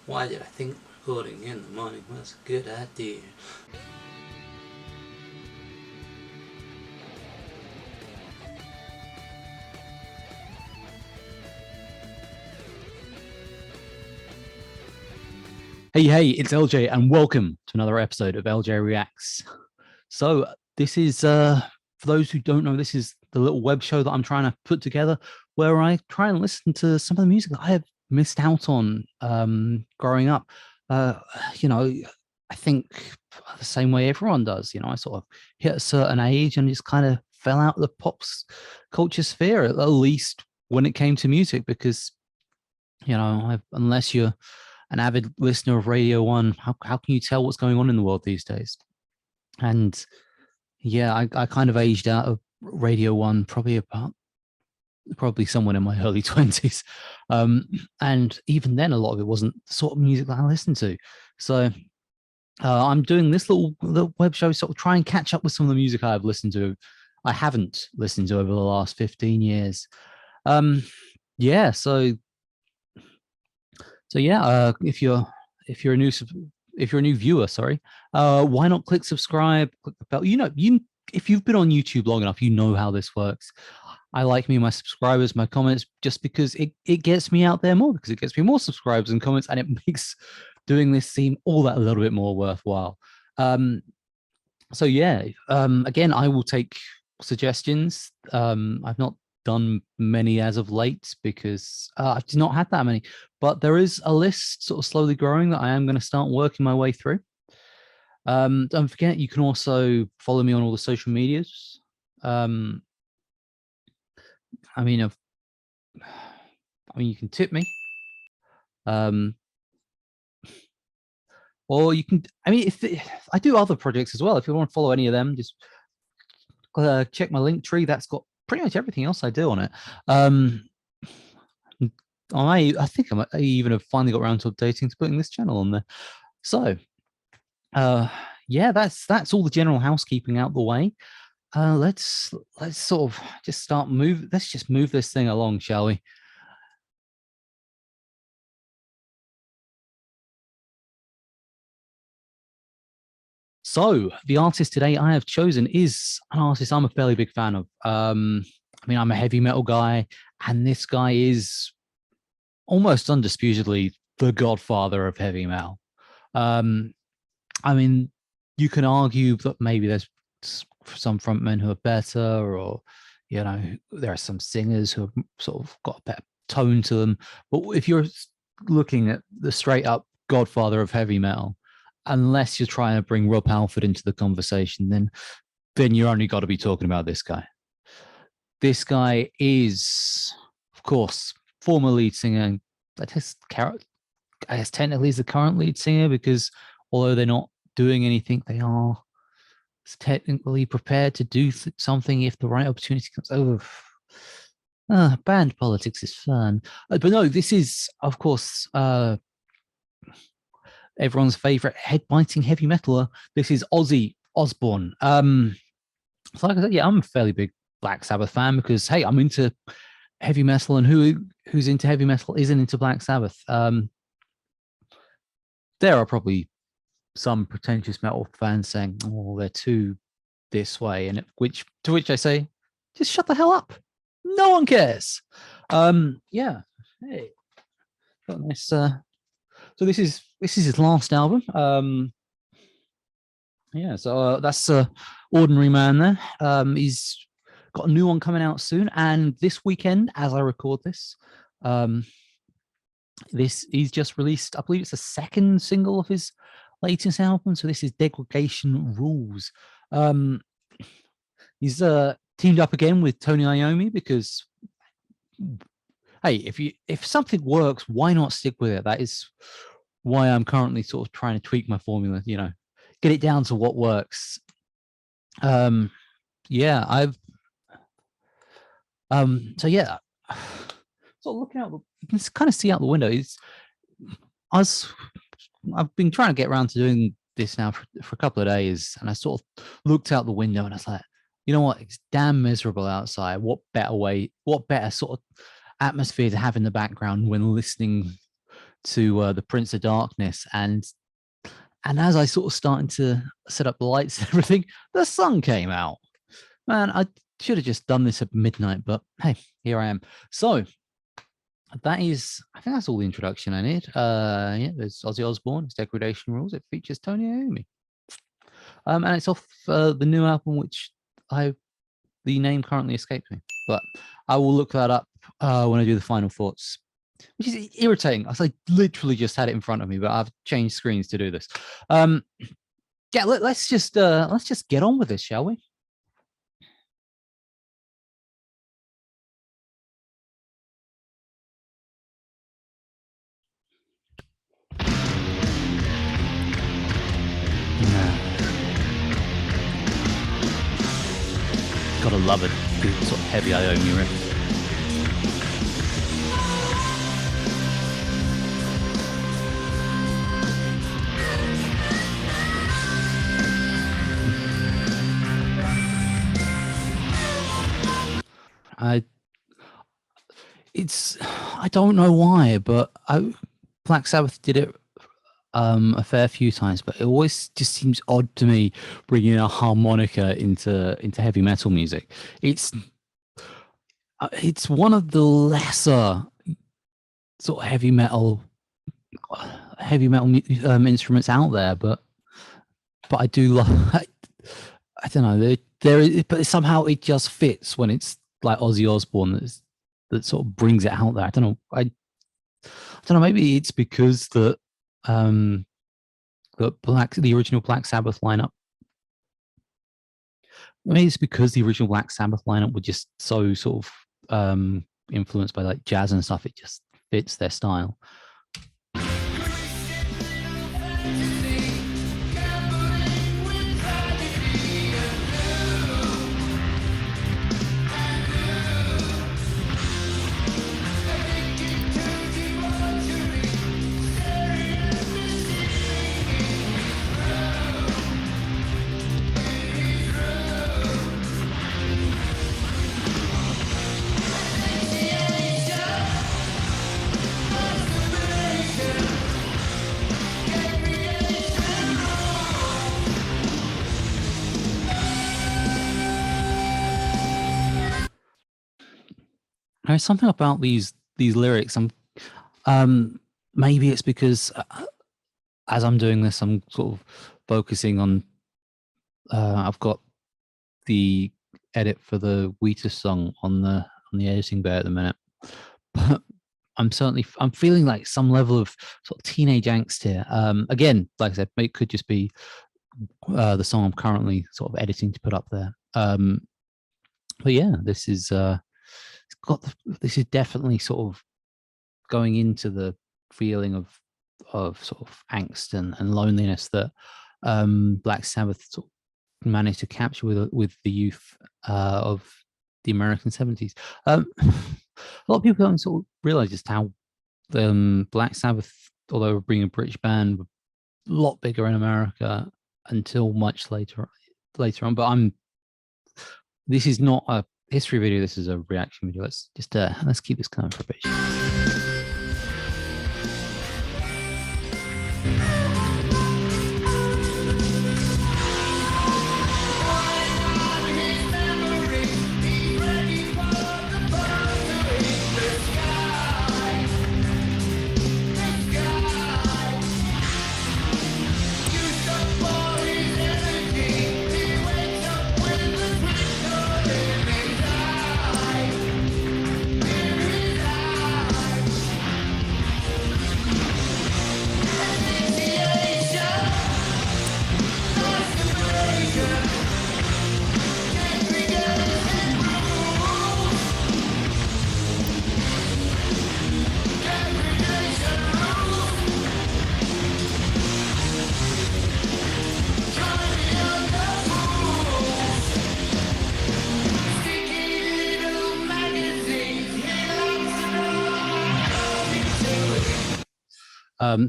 Why did I think recording in the morning was a good idea? Hey, it's LJ and welcome to another episode of LJ Reacts. So this is, for those who don't know, this is the little web show that I'm trying to put together where I try and listen to some of the music that I have missed out on growing up. Uh, you know, I think the same way everyone does. I sort of hit a certain age and just kind of fell out of the pop culture sphere, at least when it came to music, because, unless you're an avid listener of Radio 1, how can you tell what's going on in the world these days? And yeah, I kind of aged out of Radio 1 probably someone in my early 20s. And even then, a lot of it wasn't the sort of music that I listened to. So I'm doing this little web show, sort of try and catch up with some of the music I haven't listened to over the last 15 years. Yeah, so yeah, if you're a new viewer, sorry, why not click subscribe, click the bell? If you've been on YouTube long enough, you know how this works. I like my subscribers, my comments, just because it gets me out there more, because it gets me more subscribers and comments, and it makes doing this seem all that a little bit more worthwhile. So yeah, again, I will take suggestions. I've not done many as of late because I've just not had that many, but there is a list sort of slowly growing that I am going to start working my way through. Don't forget, you can also follow me on all the social medias. I mean, you can tip me. Or you can, if I do other projects as well, if you want to follow any of them, just check my link tree. That's got pretty much everything else I do on it. I think I even have finally got around to updating to putting this channel on there. So, yeah, that's all the general housekeeping out the way. Let's sort of just start move. Let's just move this thing along, shall we? So the artist today I have chosen is an artist I'm a fairly big fan of. I'm a heavy metal guy, and this guy is almost undisputedly the godfather of heavy metal. Um, I mean, you can argue that maybe there's some frontmen who are better, or there are some singers who have sort of got a better tone to them. But if you're looking at the straight up godfather of heavy metal, unless you're trying to bring Rob Halford into the conversation, then you're only got to be talking about this guy. This guy is, of course, former lead singer. I guess technically he's the current lead singer, because although they're not doing anything, they are technically prepared to do something if the right opportunity comes over. Band politics is fun. But no, this is, of course, everyone's favorite head-biting heavy metaler. This is Ozzy Osbourne. So like I said, yeah, I'm a fairly big Black Sabbath fan, because hey, I'm into heavy metal, and who's into heavy metal isn't into Black Sabbath. There are probably some pretentious metal fans saying, "Oh, they're too this way," and to which I say, just shut the hell up. No one cares. Yeah. Hey, got nice. So this is his last album. Yeah. So that's Ordinary Man. There. He's got a new one coming out soon, and this weekend, as I record this, he's just released. I believe it's the second single of his latest album. So this is Degradation Rules. He's teamed up again with Tony Iommi, because hey, if something works, why not stick with it? That is why I'm currently sort of trying to tweak my formula, get it down to what works. Yeah, so yeah, so looking out, you can kind of see out the window. I've been trying to get around to doing this now for a couple of days, and I sort of looked out the window and I was like, you know what? It's damn miserable outside. What better sort of atmosphere to have in the background when listening to the Prince of Darkness, and as I sort of started to set up the lights and everything, the sun came out. Man, I should have just done this at midnight, but hey, here I am. So that is, I think that's all the introduction I need. Yeah, there's Ozzy Osbourne, it's Degradation Rules. It features Tony Iommi. And it's off the new album, which the name currently escapes me, but I will look that up when I do the final thoughts, which is irritating. I literally just had it in front of me, but I've changed screens to do this. Yeah, let's just get on with this, shall we? Gotta love it. It's sort of heavy Iommi riff. I don't know why, but Black Sabbath did it a fair few times, but it always just seems odd to me bringing a harmonica into heavy metal music. It's one of the lesser sort of heavy metal instruments out there, but I do love. I don't know. But somehow it just fits when it's like Ozzy Osbourne that sort of brings it out there. I don't know. I don't know. Maybe it's because the original Black Sabbath lineup. Maybe it's because the original Black Sabbath lineup were just so sort of influenced by like jazz and stuff. It just fits their style. There's something about these lyrics. Maybe it's because as I'm doing this, I'm sort of focusing on. I've got the edit for the Wheatus song on the editing bay at the minute, but I'm feeling like some level of sort of teenage angst here. Again, like I said, it could just be the song I'm currently sort of editing to put up there. But yeah, this is. This is definitely sort of going into the feeling of sort of angst and loneliness that Black Sabbath sort of managed to capture with the youth of the American 70s. A lot of people don't sort of realize just how Black Sabbath, although being a British band, were a lot bigger in America until much later on. But this is not a history video, this is a reaction video. Let's keep this coming for a bit.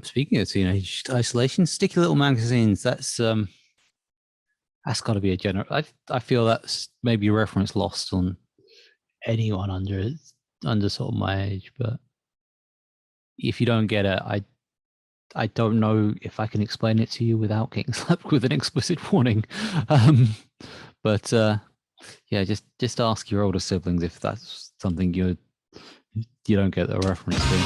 Speaking of teenage isolation, sticky little magazines. That's got to be a general. I feel that's maybe a reference lost on anyone under sort of my age. But if you don't get it, I don't know if I can explain it to you without getting slapped with an explicit warning. Um, but yeah, just ask your older siblings if that's something you don't get the reference to.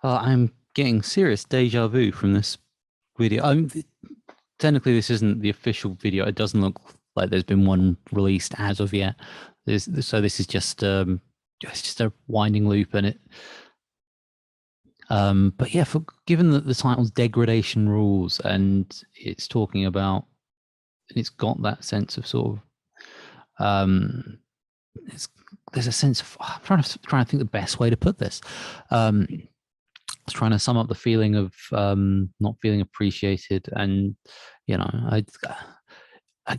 I'm getting serious deja vu from this video. Technically, this isn't the official video. It doesn't look like there's been one released as of yet. So this is just it's just a winding loop, and it. But yeah, given that the title's Degradation Rules, and it's talking about, and it's got that sense of sort of, there's a sense of. I'm trying to think the best way to put this. I was trying to sum up the feeling of not feeling appreciated, and I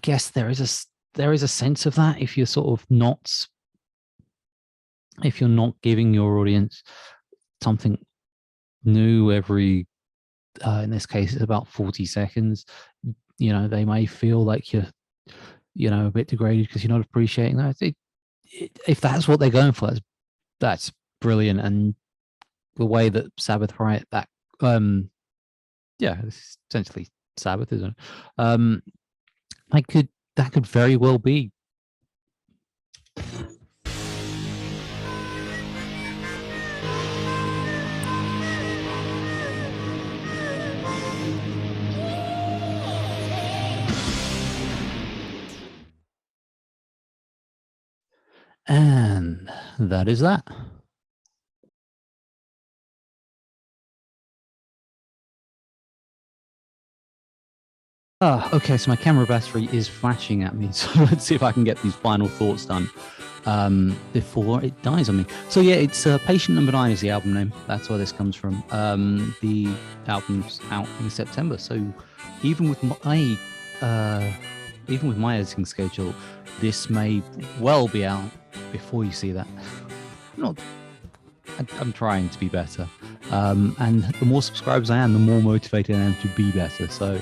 guess there is a sense of that if you're sort of not giving your audience something new every in this case it's about 40 seconds. They may feel like you're a bit degraded because you're not appreciating that. If that's what they're going for, that's brilliant. And the way that Sabbath write that, this is essentially Sabbath, isn't it? That could very well be. And that is that. Okay, so my camera battery is flashing at me, so let's see if I can get these final thoughts done before it dies on me. So yeah, it's Patient Number 9 is the album name. That's where this comes from. The album's out in September, so even with my editing schedule, this may well be out before you see that. I'm trying to be better, and the more subscribers I am, the more motivated I am to be better. So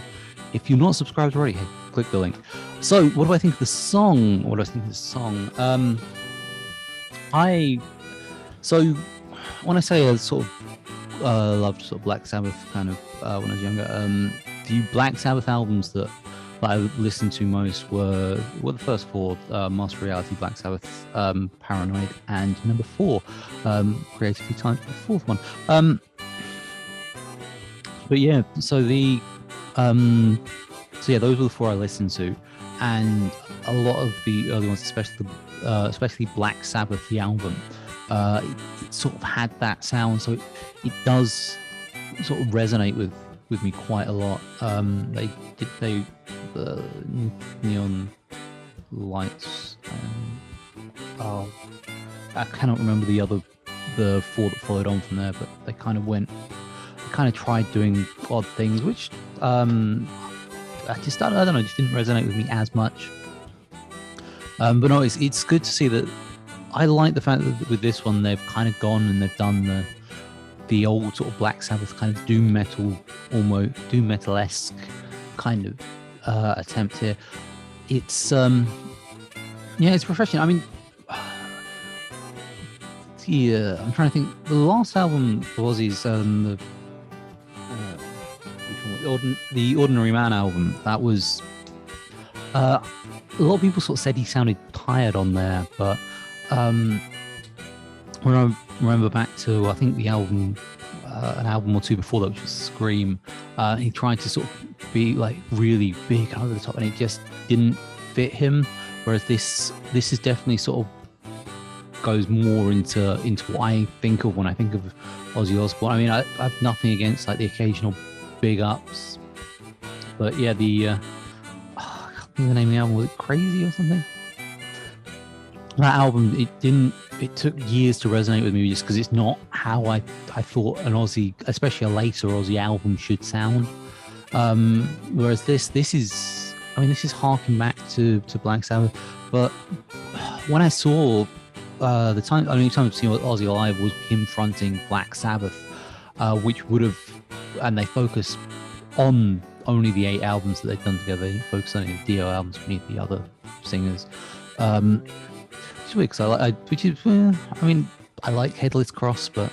if you're not subscribed already, hey, click the link. So what do I think of the song? So when I say I sort of loved sort of Black Sabbath kind of when I was younger, the Black Sabbath albums that I listened to most were the first four: Master Reality, Black Sabbath, Paranoid, and number 4, Creatively Timed, the fourth one. But yeah, so those were the 4 I listened to, and a lot of the early ones, especially Black Sabbath, the album, it sort of had that sound, so it does sort of resonate with me quite a lot. The neon lights I cannot remember the four that followed on from there, but they kind of tried doing odd things, which I don't know, just didn't resonate with me as much. But no, it's good to see that. I like the fact that with this one they've kind of gone and they've done the old sort of Black Sabbath kind of doom metal, almost doom metal-esque kind of attempt here. It's it's refreshing. I mean, yeah, I'm trying to think. The last album was the Ordinary Man album. That was a lot of people sort of said he sounded tired on there, but when I remember back to, I think the album, an album or two before that, which was Scream, he tried to sort of be like really big and over the top, and it just didn't fit him. Whereas this is definitely sort of goes more into what I think of when I think of Ozzy Osbourne. I mean, I have nothing against like the occasional big ups, but yeah, I can't think of the name of the album. Was it Crazy or something? That album, it took years to resonate with me just because it's not how I thought an Ozzy, especially a later Ozzy album, should sound. Whereas this is harking back to Black Sabbath. But when I saw only time I've seen Ozzy live was him fronting Black Sabbath, which would have, and they focus on only the 8 albums that they've done together. They didn't focus on any Dio albums beneath the other singers. Because I like Headless Cross, but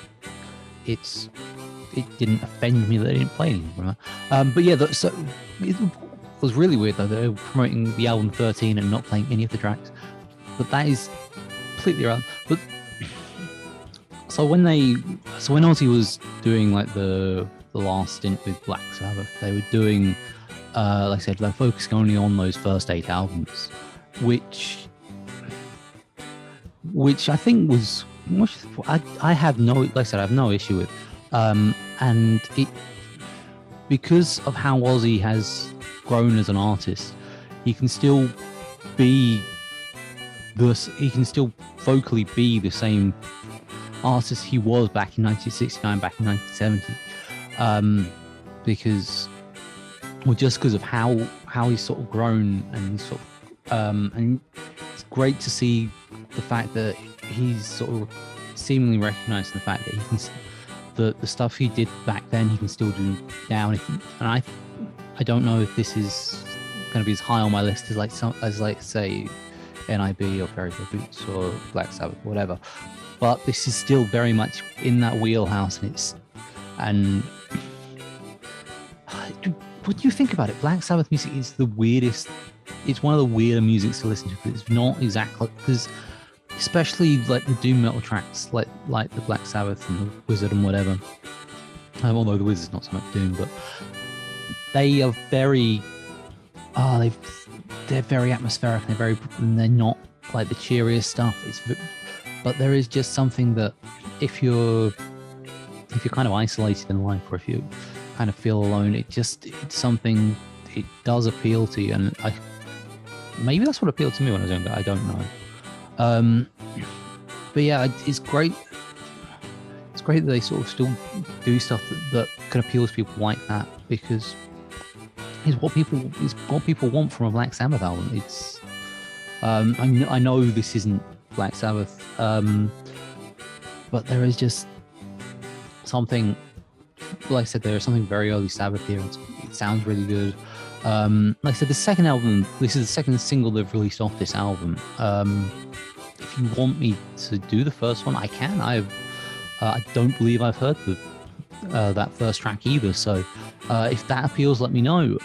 it didn't offend me that they didn't play anymore. But yeah, so it was really weird though. They were promoting the album 13 and not playing any of the tracks, but that is completely wrong. But so when Ozzy was doing like the last stint with Black Sabbath, they were doing, like I said, they're focusing only on those first 8 albums, which I think was, I have no issue with, and it, because of how Ozzy has grown as an artist, he can still vocally be the same artist he was back in 1969, back in 1970, because of how he's sort of grown and sort of, and it's great to see the fact that he's sort of seemingly recognized the fact that he can, the stuff he did back then he can still do now, and I don't know if this is going to be as high on my list as say NIB or Fairy Tale Boots or Black Sabbath or whatever, but this is still very much in that wheelhouse, and what do you think about it? Black Sabbath music is the weirdest. It's one of the weirder musics to listen to, because it's not exactly, because especially like the doom metal tracks, like the Black Sabbath and the Wizard and whatever. Although the Wizard's not so much doom, but they are very, they're very atmospheric. And they're not like the cheeriest stuff. But there is just something that if you're kind of isolated in life, or if you kind of feel alone, it's something. It does appeal to you, and maybe that's what appealed to me when I was younger. I don't know. But yeah, it's great. It's great that they sort of still do stuff that can appeal to people like that, because it's what people want from a Black Sabbath album. It's I know this isn't Black Sabbath, but there is just something. Like I said, there is something very early Sabbath here. It sounds really good. Like I said, the second album, this is the second single they've released off this album. If you want me to do the first one, I can. I don't believe I've heard that first track either, so if that appeals, let me know.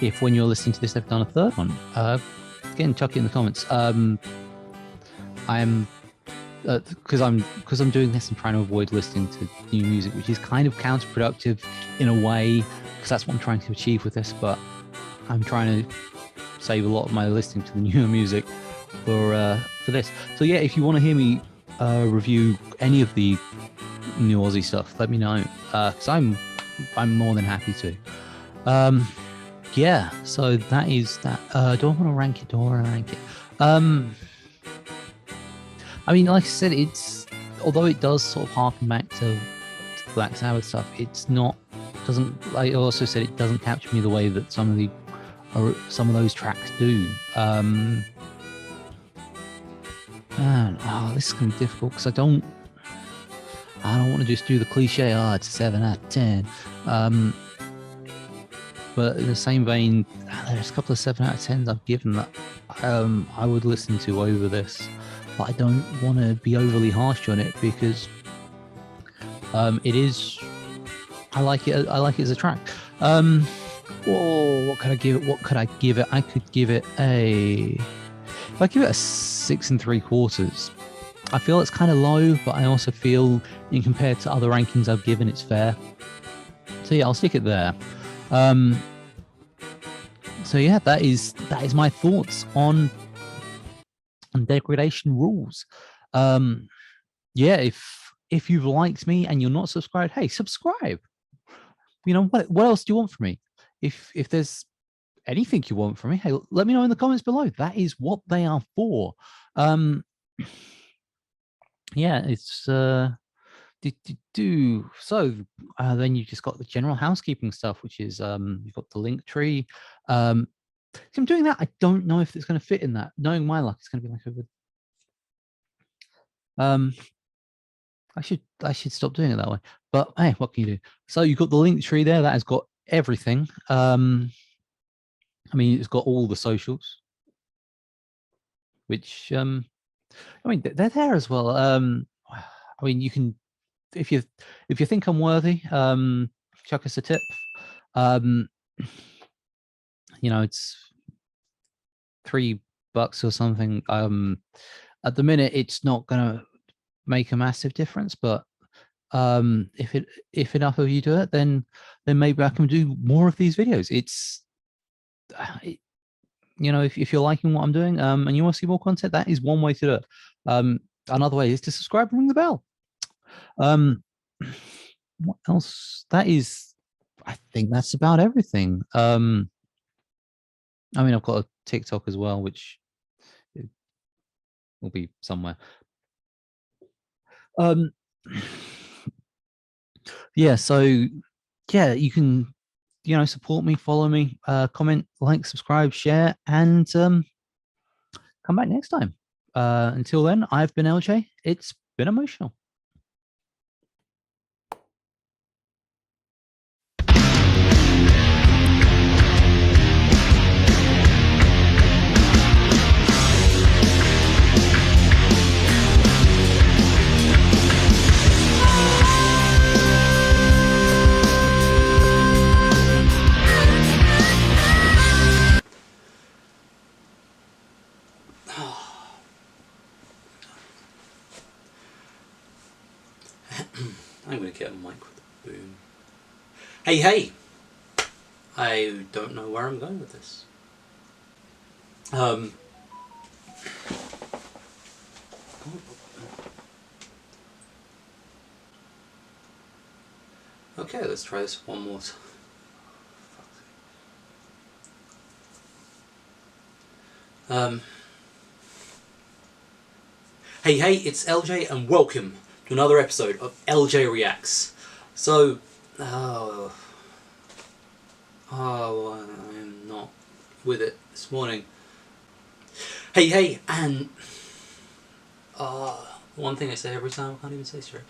If when you're listening to this they've done a third one, again, chuck it in the comments. Because I'm doing this, I'm trying to avoid listening to new music, which is kind of counterproductive in a way, because that's what I'm trying to achieve with this, but I'm trying to save a lot of my listening to the newer music for this. So yeah, if you want to hear me review any of the new Aussie stuff, let me know, because I'm more than happy to. Yeah, so that is that. Do I want to rank it? I mean, like I said, it's although it does sort of harken back to Black Sabbath stuff, it's not doesn't. Like I also said, it doesn't capture me the way that some of those tracks do. Man, this is gonna be difficult because I don't want to just do the cliche. Oh, it's a 7 out of 10. But in the same vein, there's a couple of 7 out of 10s I've given that I would listen to over this, but I don't want to be overly harsh on it because it is. I like it. I like it as a track. What could I give it? What could I give it? I could give it a. If I give it a 6 3/4, I feel it's kind of low, but I also feel, in compared to other rankings I've given, it's fair. So yeah, I'll stick it there. So yeah, that is my thoughts on Degradation Rules. Yeah, if you've liked me and you're not subscribed, hey, subscribe. You know what else do you want from me? If there's anything you want from me, hey, let me know in the comments below. That is what they are for. Yeah, it's so then you just got the general housekeeping stuff, which is you've got the link tree. So I'm doing that. I don't know if it's going to fit in that. Knowing my luck, it's going to be like I should stop doing it that way. But hey, what can you do? So you've got the link tree there that has got everything. I mean, it's got all the socials, which I mean, they're there as well. I mean, you can if you think I'm worthy, chuck us a tip. You know, it's $3 or something. At the minute, it's not gonna make a massive difference, but if enough of you do it, then maybe I can do more of these videos. It's you know, if you're liking what I'm doing, and you want to see more content, that is one way to do it. Another way is to subscribe and ring the bell. What else? I think that's about everything. I mean, I've got a TikTok as well, which will be somewhere. Yeah, so yeah, you can, you know, support me, follow me, comment, like, subscribe, share, and come back next time. Until then, I've been LJ. It's been emotional. I'm going to get a mic with a boom. Hey! I don't know where I'm going with this. Okay, let's try this one more time. Hey, it's LJ and welcome to another episode of LJ Reacts. So, I'm not with it this morning. Hey, and one thing I say every time I can't even say straight.